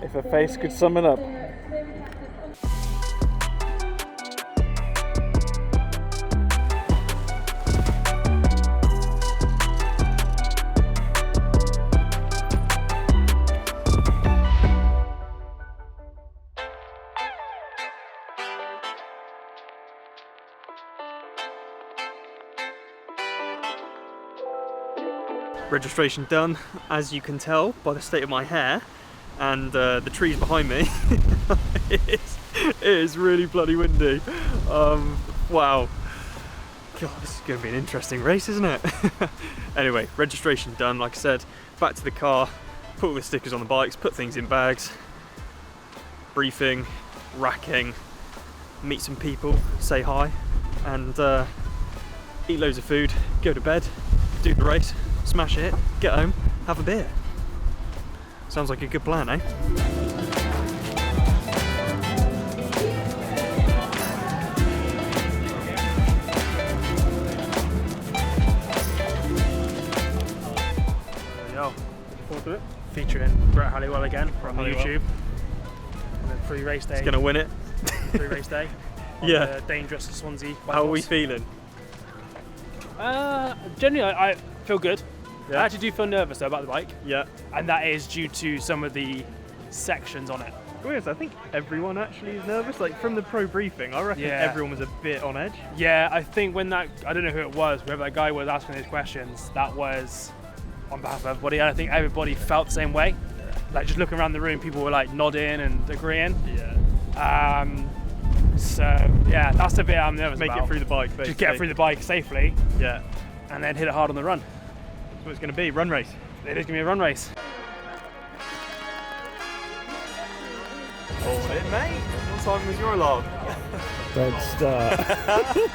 If a face could sum it up. Registration done, as you can tell by the state of my hair and the trees behind me. it is really bloody windy. Wow. God, this is going to be an interesting race, isn't it? Anyway, registration done, like I said, back to the car, put all the stickers on the bikes, put things in bags, briefing, racking, meet some people, say hi, and eat loads of food, go to bed, do the race, smash it, get home, have a beer. Sounds like a good plan, eh? Yo, looking forward to it. Featuring Brett Halliwell again from YouTube. On the pre-race day. He's gonna win it. Pre-race day. Yeah. The dangerous Swansea. How are we feeling? Generally, I feel good. Yeah. I actually do feel nervous though about the bike, Yeah. and that is due to some of the sections on it. Weird, I think everyone actually is nervous. Like from the pro briefing, I reckon everyone was a bit on edge. Yeah, I think when that, I don't know who it was, whoever that guy was asking those questions, that was on behalf of everybody, and I think everybody felt the same way. Like just looking around the room, people were like nodding and agreeing. Yeah. So yeah, that's the bit I'm nervous Make about. it through the bike, basically. Just get through the bike safely. Yeah. And then hit it hard on the run. That's what it's going to be, run race. It is going to be a run race. Oh, it, mate. What time was your alarm? Don't start.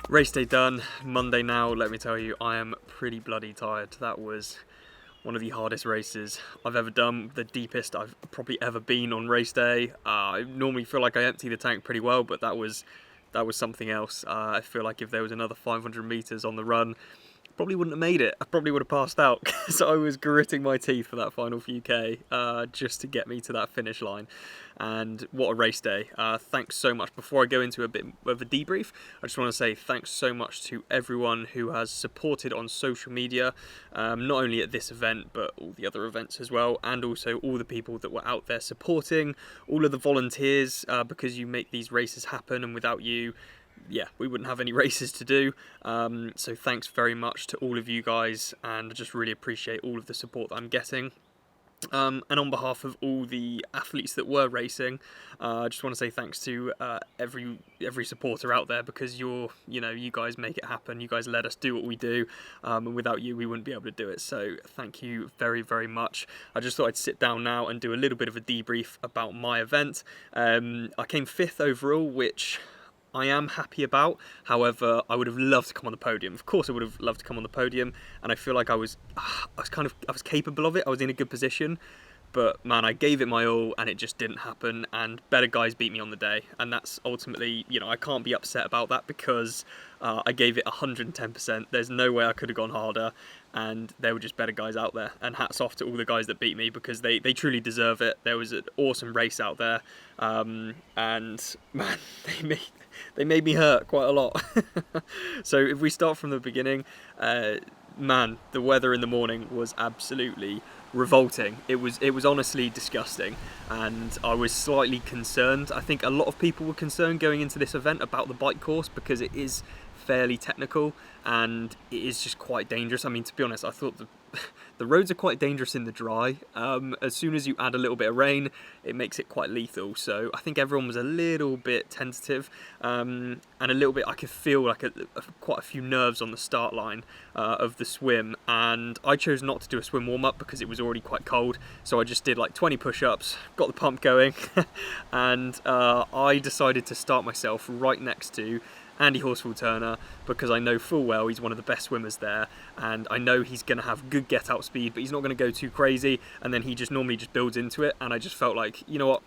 Race day done, Monday now. Let me tell you, I am pretty bloody tired. That was one of the hardest races I've ever done, the deepest I've probably ever been on race day. I normally feel like I empty the tank pretty well, but that was something else. I feel like if there was another 500 meters on the run, probably wouldn't have made it. I probably would have passed out. So I was gritting my teeth for that final few K just to get me to that finish line. And what a race day. Thanks so much. Before I go into a bit of a debrief, I just want to say thanks so much to everyone who has supported on social media, not only at this event, but all the other events as well, and also all the people that were out there supporting, all of the volunteers, because you make these races happen, and without you, yeah, we wouldn't have any races to do. So thanks very much to all of you guys, and I just really appreciate all of the support that I'm getting. And on behalf of all the athletes that were racing, I just want to say thanks to every supporter out there, because you guys make it happen. You guys let us do what we do, and without you, we wouldn't be able to do it. So thank you very, very much. I just thought I'd sit down now and do a little bit of a debrief about my event. I came 5th overall, which I am happy about. However, I would have loved to come on the podium. Of course I would have loved to come on the podium, and I feel like I was capable of it. I was in a good position, but man, I gave it my all and it just didn't happen, and better guys beat me on the day, and that's ultimately, you know, I can't be upset about that because I gave it 110%. There's no way I could have gone harder, and there were just better guys out there, and hats off to all the guys that beat me because they truly deserve it. There was an awesome race out there, and man, they made me hurt quite a lot. So if we start from the beginning, man, the weather in the morning was absolutely revolting. It was honestly disgusting, and I was slightly concerned. I think a lot of people were concerned going into this event about the bike course because it is fairly technical and it is just quite dangerous. I mean, to be honest, I thought the roads are quite dangerous in the dry. As soon as you add a little bit of rain, it makes it quite lethal. So I think everyone was a little bit tentative, and a little bit, I could feel like quite a few nerves on the start line of the swim. And I chose not to do a swim warm-up because it was already quite cold. So I just did like 20 push-ups, got the pump going, and I decided to start myself right next to Andy Horsfall-Turner because I know full well he's one of the best swimmers there, and I know he's going to have good get-out speed, but he's not going to go too crazy, and then he just normally just builds into it. And I just felt like, you know what,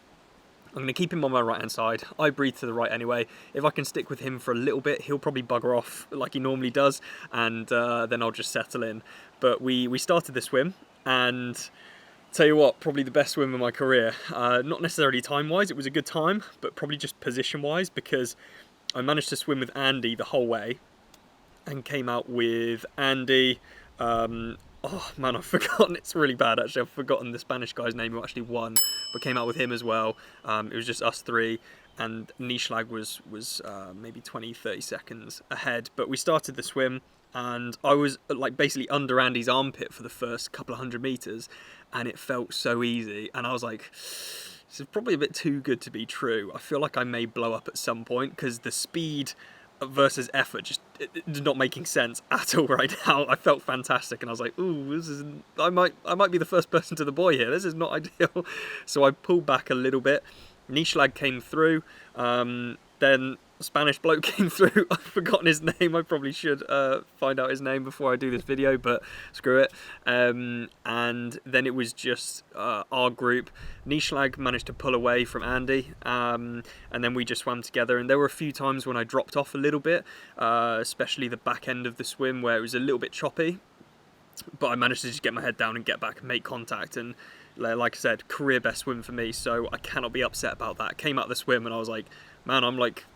I'm going to keep him on my right-hand side. I breathe to the right anyway. If I can stick with him for a little bit, he'll probably bugger off like he normally does, and then I'll just settle in. But we started the swim, and tell you what, probably the best swim of my career. Not necessarily time-wise, it was a good time, but probably just position-wise, because I managed to swim with Andy the whole way and came out with Andy. Oh man, I've forgotten. It's really bad actually. I've forgotten the Spanish guy's name who actually won, but came out with him as well. It was just us three, and Nieschlag was maybe 20-30 seconds ahead. But we started the swim, and I was like basically under Andy's armpit for the first couple of 100 meters, and it felt so easy. And I was like, this is probably a bit too good to be true. I feel like I may blow up at some point because the speed versus effort just is not making sense at all right now. I felt fantastic, and I was like, ooh, this is, I might be the first person to the buoy here. This is not ideal. So I pulled back a little bit. Nieschlag came through. Then Spanish bloke came through. I've forgotten his name. I probably should find out his name before I do this video, but screw it. And then it was just our group. Nieschlag managed to pull away from Andy, and then we just swam together. And there were a few times when I dropped off a little bit, especially the back end of the swim where it was a little bit choppy. But I managed to just get my head down and get back and make contact. And like I said, career best swim for me, so I cannot be upset about that. Came out of the swim and I was like, man, I'm like,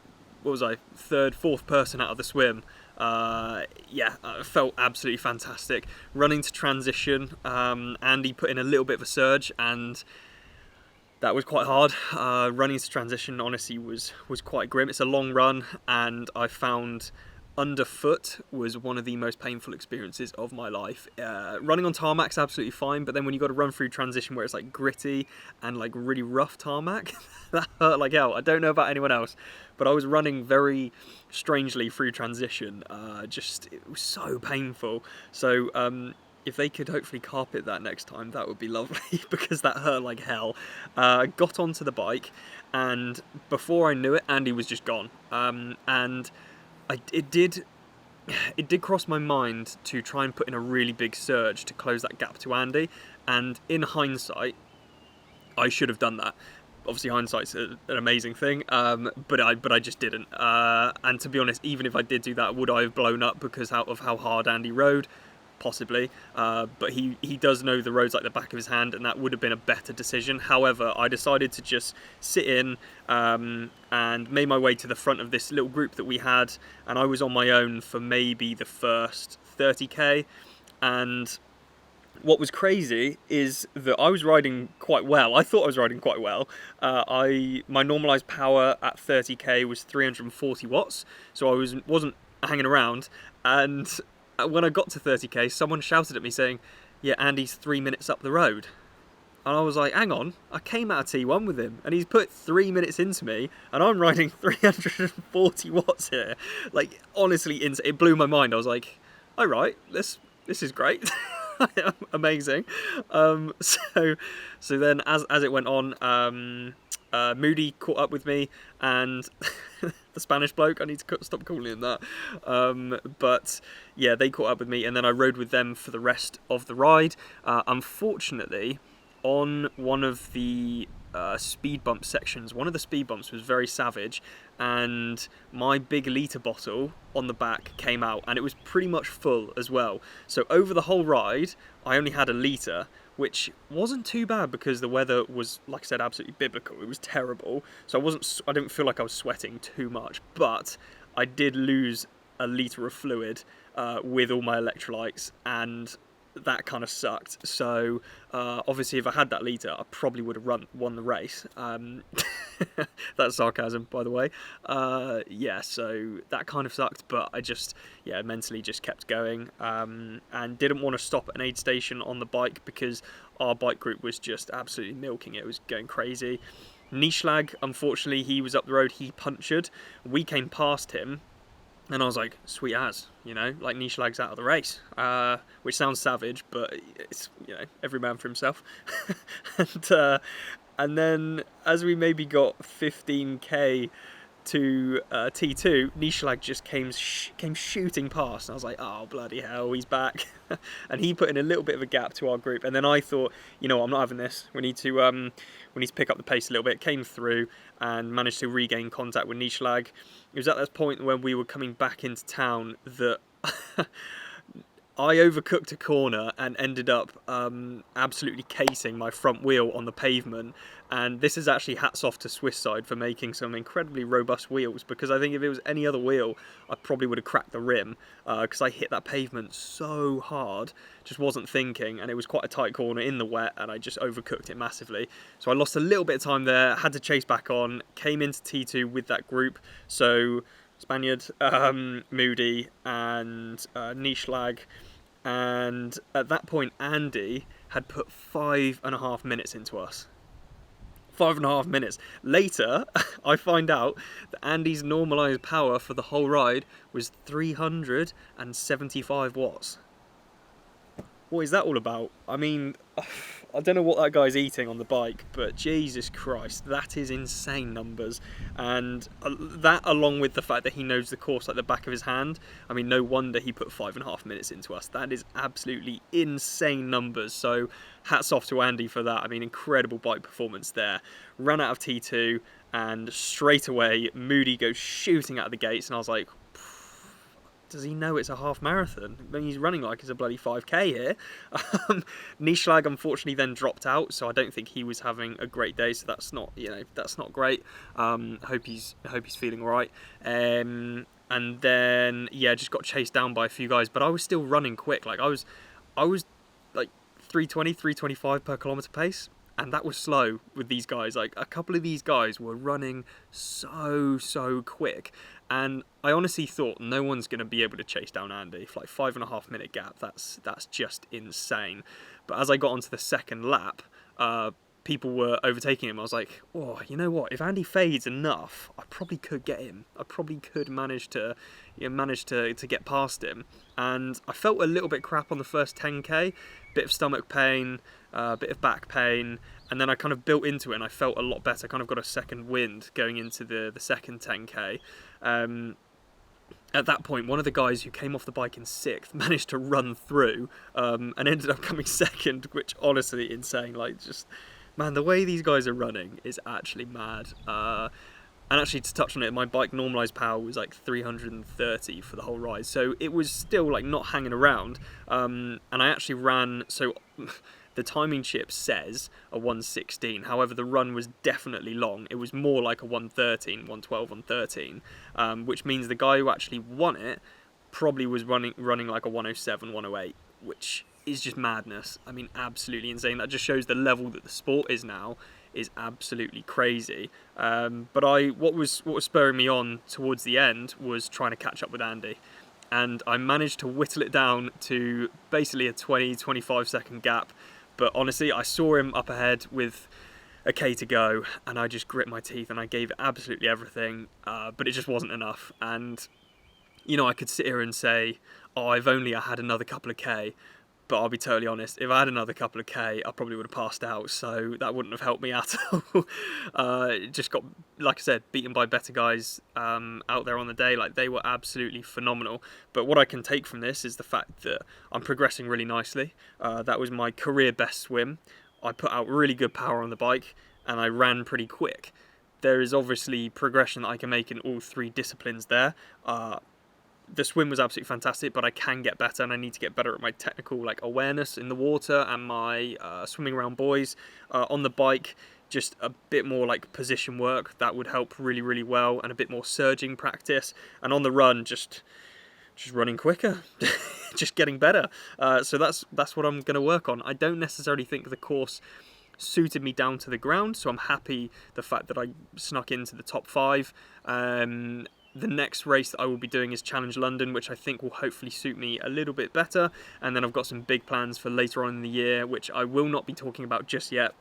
what was I, third, fourth person out of the swim. Yeah, I felt absolutely fantastic. Running to transition, Andy put in a little bit of a surge, and that was quite hard. Running to transition honestly was quite grim. It's a long run, and I found underfoot was one of the most painful experiences of my life. Running on tarmac's absolutely fine, but then when you got to run through transition where it's like gritty and like really rough tarmac, that hurt like hell. I don't know about anyone else, but I was running very strangely through transition. It was so painful. So if they could hopefully carpet that next time, that would be lovely because that hurt like hell. Got onto the bike, and before I knew it, Andy was just gone. And it did cross my mind to try and put in a really big surge to close that gap to Andy, and in hindsight I should have done that. Obviously hindsight's an amazing thing, but I just didn't, and to be honest, even if I did do that, would I have blown up because of how hard Andy rode? Possibly, but he does know the roads like the back of his hand, and that would have been a better decision. However, I decided to just sit in and made my way to the front of this little group that we had, and I was on my own for maybe the first 30k. And what was crazy is that I was riding quite well. I thought I was riding quite well. My normalized power at 30k was 340 watts, so I wasn't hanging around. And when I got to 30k, someone shouted at me saying, yeah, Andy's 3 minutes up the road. And I was like, hang on, I came out of T1 with him, and he's put 3 minutes into me, and I'm riding 340 watts here. Like, honestly, it blew my mind. I was like, all right, this is great. Amazing. So then as it went on, Moody caught up with me, and the Spanish bloke, I need to stop calling him that, but yeah, they caught up with me, and then I rode with them for the rest of the ride. Unfortunately, on one of the speed bump sections, one of the speed bumps was very savage, and my big litre bottle on the back came out, and it was pretty much full as well. So over the whole ride, I only had a litre, which wasn't too bad because the weather was, like I said, absolutely biblical. It was terrible, so I didn't feel like I was sweating too much, but I did lose a litre of fluid with all my electrolytes, and that kind of sucked. So obviously if I had that litre, I probably would have won the race. That's sarcasm, by the way. Yeah, so that kind of sucked, but I just, yeah, mentally just kept going, and didn't want to stop at an aid station on the bike because our bike group was just absolutely milking it. It was going crazy. Nishlag, unfortunately, he was up the road, he punctured. We came past him, and I was like, sweet as, you know, like Nishlag's out of the race, which sounds savage, but it's, you know, every man for himself. And then as we maybe got 15k to T2, Nishlag just came shooting past, and I was like, oh bloody hell, he's back. And he put in a little bit of a gap to our group, and then I thought, you know, I'm not having this. We need to pick up the pace a little bit. Came through and managed to regain contact with Nishlag. It was at that point when we were coming back into town that I overcooked a corner and ended up absolutely casing my front wheel on the pavement. And this is actually hats off to SWISSIDE for making some incredibly robust wheels, because I think if it was any other wheel, I probably would have cracked the rim, because I hit that pavement so hard, just wasn't thinking, and it was quite a tight corner in the wet, and I just overcooked it massively. So I lost a little bit of time there, had to chase back on, came into T2 with that group, so Spaniard, Moody, and Nishlag. And at that point, Andy had put 5.5 minutes into us. 5.5 minutes. Later, I find out that Andy's normalised power for the whole ride was 375 watts. What is that all about? I mean, I don't know what that guy's eating on the bike, but Jesus Christ, that is insane numbers. And that, along with the fact that he knows the course like the back of his hand, I mean, no wonder he put 5.5 minutes into us. That is absolutely insane numbers. So hats off to Andy for that. I mean, incredible bike performance there. Ran out of T2, and straight away Moody goes shooting out of the gates, and I was like, does he know it's a half marathon? I mean, he's running like it's a bloody 5k here. Nishlag unfortunately then dropped out, so I don't think he was having a great day. So that's not, you know, that's not great. Hope he's feeling all right. And then yeah, just got chased down by a few guys, but I was still running quick. Like I was like 320, 325 per kilometer pace. And that was slow with these guys. Like a couple of these guys were running so quick, and I honestly thought no one's going to be able to chase down Andy for like 5.5 minute gap. That's just insane. But as I got onto the second lap, people were overtaking him. I was like, oh, you know what? If Andy fades enough, I probably could get him. I probably could manage to get past him. And I felt a little bit crap on the first 10k, bit of stomach pain, a bit of back pain, and then I kind of built into it and I felt a lot better. Kind of got a second wind going into the second 10k. At that point, one of the guys who came off the bike in 6th managed to run through and ended up coming second, which honestly insane. Like, just, man, the way these guys are running is actually mad. And actually, to touch on it, my bike normalised power was like 330 for the whole ride, so it was still like not hanging around. And I actually ran, so the timing chip says a 1:16, however the run was definitely long. It was more like a 1:13, 1:12, 1:13, which means the guy who actually won it probably was running like a 1:07, 1:08, which is just madness. I mean, absolutely insane. That just shows the level that the sport is now is absolutely crazy. But what was spurring me on towards the end was trying to catch up with Andy. And I managed to whittle it down to basically a 20-25 second gap. But honestly, I saw him up ahead with a K to go, and I just grit my teeth and I gave it absolutely everything, but it just wasn't enough. And, you know, I could sit here and say, oh, if only I had another couple of K. but I'll be totally honest, if I had another couple of K, I probably would have passed out, so that wouldn't have helped me at all. Just got, like I said, beaten by better guys out there on the day. Like, they were absolutely phenomenal. But what I can take from this is the fact that I'm progressing really nicely. That was my career best swim. I put out really good power on the bike, and I ran pretty quick. There is obviously progression that I can make in all three disciplines there. The swim was absolutely fantastic, but I can get better, and I need to get better at my technical awareness in the water and my swimming around buoys. On the bike, just a bit more position work, that would help really, really well, and a bit more surging practice. And on the run, just running quicker, just getting better. So that's what I'm going to work on. I don't necessarily think the course suited me down to the ground, so I'm happy the fact that I snuck into the top 5. The next race that I will be doing is Challenge London, which I think will hopefully suit me a little bit better. And then I've got some big plans for later on in the year, which I will not be talking about just yet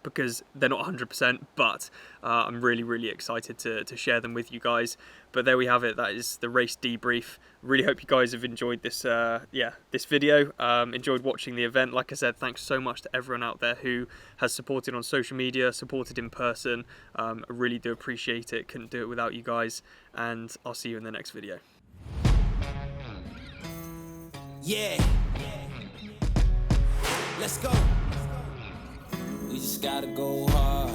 because they're not 100%, but I'm really, really excited to share them with you guys. But there we have it. That is the race debrief. Really hope you guys have enjoyed this this video, enjoyed watching the event. Like I said, thanks so much to everyone out there who has supported on social media, supported in person. I really do appreciate it. Couldn't do it without you guys, and I'll see you in the next video. Yeah, let's go. We just gotta go hard.